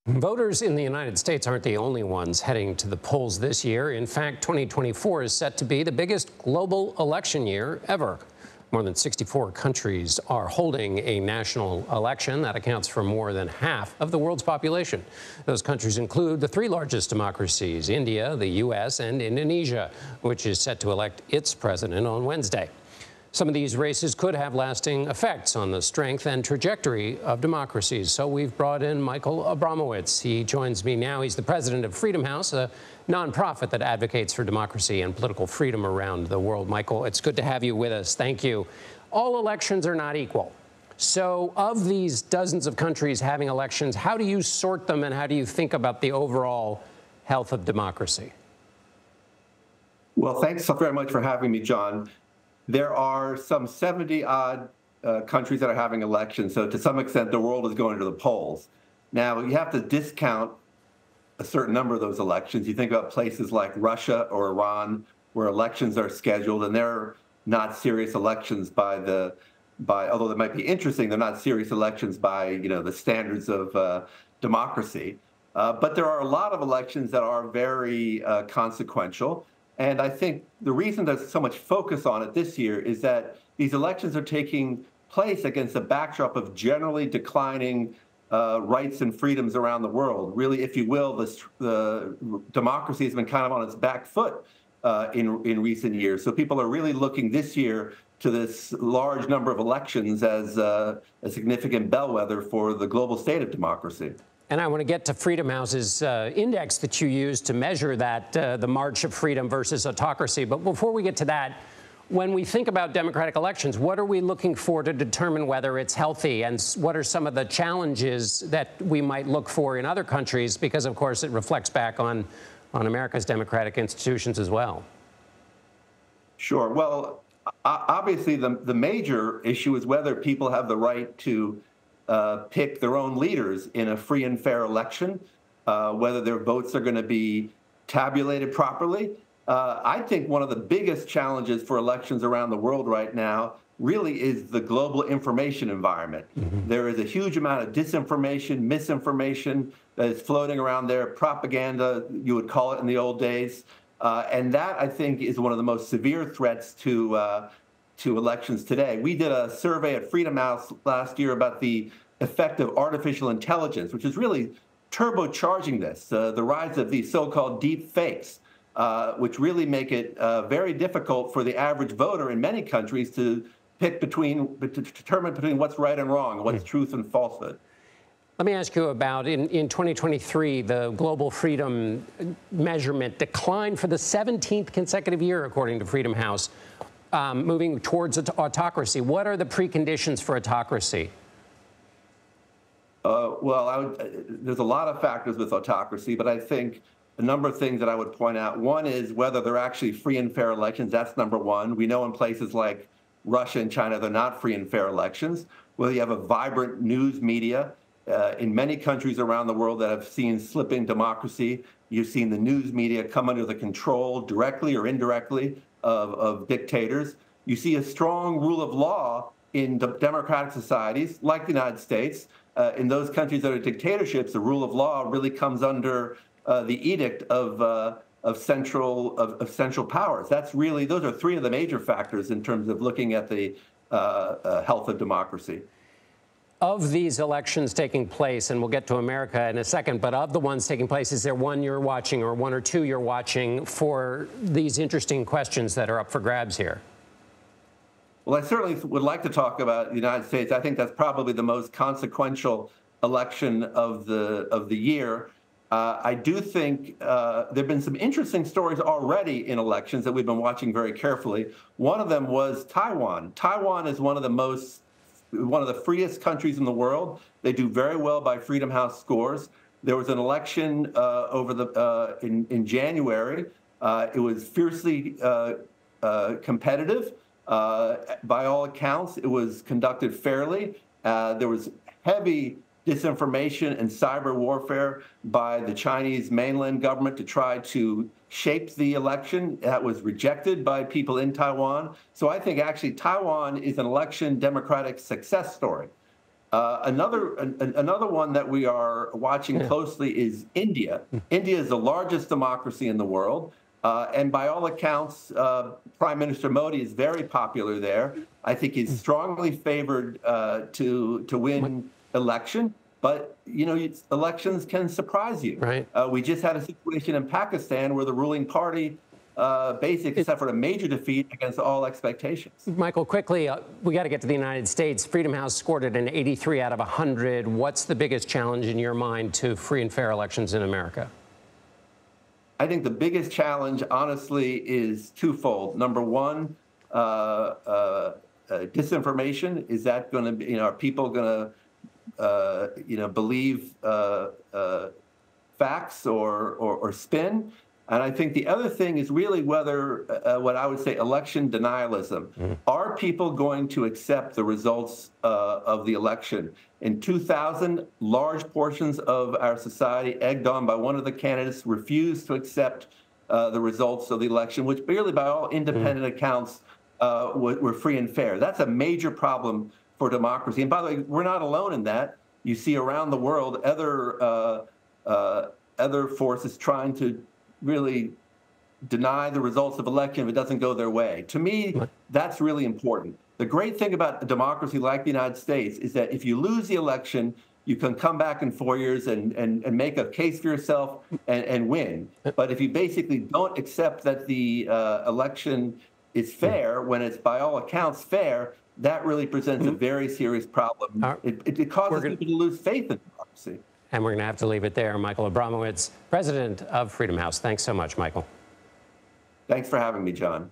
Voters in the United States aren't the only ones heading to the polls this year. In fact, 2024 is set to be the biggest global election year ever. More than 64 countries are holding a national election. That accounts for more than half of the world's population. Those countries include the three largest democracies, India, the U.S., and Indonesia, which is set to elect its president on Wednesday. Some of these races could have lasting effects on the strength and trajectory of democracies. So we've brought in Michael Abramowitz. He joins me now. He's the president of Freedom House, a nonprofit that advocates for democracy and political freedom around the world. Michael, it's good to have you with us. Thank you. All elections are not equal. So of these dozens of countries having elections, how do you sort them and how do you think about the overall health of democracy? Well, thanks so very much for having me, John. There are some 70-odd countries that are having elections, so to some extent the world is going to the polls. Now, you have to discount a certain number of those elections. You think about places like Russia or Iran, where elections are scheduled, and they're not serious elections although they might be interesting, they're not serious elections by the standards of democracy. But there are a lot of elections that are very consequential. And I think the reason there's so much focus on it this year is that these elections are taking place against a backdrop of generally declining rights and freedoms around the world. Really, if you will, the democracy has been kind of on its back foot in recent years. So people are really looking this year to this large number of elections as a significant bellwether for the global state of democracy. And I want to get to Freedom House's index that you use to measure that, the march of freedom versus autocracy. But before we get to that, when we think about democratic elections, what are we looking for to determine whether it's healthy? And what are some of the challenges that we might look for in other countries? Because, of course, it reflects back on America's democratic institutions as well. Sure. Well, obviously, the major issue is whether people have the right to pick their own leaders in a free and fair election, whether their votes are going to be tabulated properly. I think one of the biggest challenges for elections around the world right now really is the global information environment. Mm-hmm. There is a huge amount of disinformation, misinformation that is floating around there, propaganda, you would call it in the old days. And that, I think, is one of the most severe threats to elections today. We did a survey at Freedom House last year about the effect of artificial intelligence, which is really turbocharging this, the rise of these so-called deep fakes, which really make it very difficult for the average voter in many countries to determine between what's right and wrong, what's truth and falsehood. Let me ask you about, in 2023, the global freedom measurement declined for the 17th consecutive year, according to Freedom House. Moving towards autocracy. What are the preconditions for autocracy? There's a lot of factors with autocracy, but I think a number of things that I would point out. One is whether they're actually free and fair elections. That's number one. We know in places like Russia and China, they're not free and fair elections. Whether you have a vibrant news media. In many countries around the world that have seen slipping democracy, you've seen the news media come under the control, directly or indirectly, of dictators. You see a strong rule of law in democratic societies like the United States. In those countries that are dictatorships, the rule of law really comes under the edict of central powers. Those are three of the major factors in terms of looking at the health of democracy. Of these elections taking place, and we'll get to America in a second, but of the ones taking place, is there one you're watching or one or two you're watching for these interesting questions that are up for grabs here? Well, I certainly would like to talk about the United States. I think that's probably the most consequential election of the year. I do think there have been some interesting stories already in elections that we've been watching very carefully. One of them was Taiwan. Taiwan is one of the freest countries in the world. They do very well by Freedom House scores. There was an election in January. It was fiercely competitive. By all accounts, it was conducted fairly. There was heavy disinformation and cyber warfare by the Chinese mainland government to try to shape the election. That was rejected by people in Taiwan. So I think actually Taiwan is an election democratic success story. Another one that we are watching closely is India. India is the largest democracy in the world. And by all accounts, Prime Minister Modi is very popular there. I think he's strongly favored to win election. But, you know, elections can surprise you. Right. We just had a situation in Pakistan where the ruling party basically suffered a major defeat against all expectations. Michael, quickly, we got to get to the United States. Freedom House scored it an 83 out of 100. What's the biggest challenge in your mind to free and fair elections in America? I think the biggest challenge, honestly, is twofold. Number one, disinformation. Is that going to be, you know, are people going to, believe facts or spin? And I think the other thing is really whether what I would say election denialism. Are people going to accept the results of the election? In 2000, large portions of our society, egged on by one of the candidates, refused to accept the results of the election, which really, by all independent accounts, were free and fair. That's a major problem for democracy. And by the way, we're not alone in that. You see around the world other forces trying to really deny the results of election if it doesn't go their way. To me, that's really important. The great thing about a democracy like the United States is that if you lose the election, you can come back in 4 years and make a case for yourself and win. But if you basically don't accept that the election is fair, when it's by all accounts fair, that really presents a very serious problem. It causes people to lose faith in democracy. And we're going to have to leave it there. Michael Abramowitz, president of Freedom House. Thanks so much, Michael. Thanks for having me, John.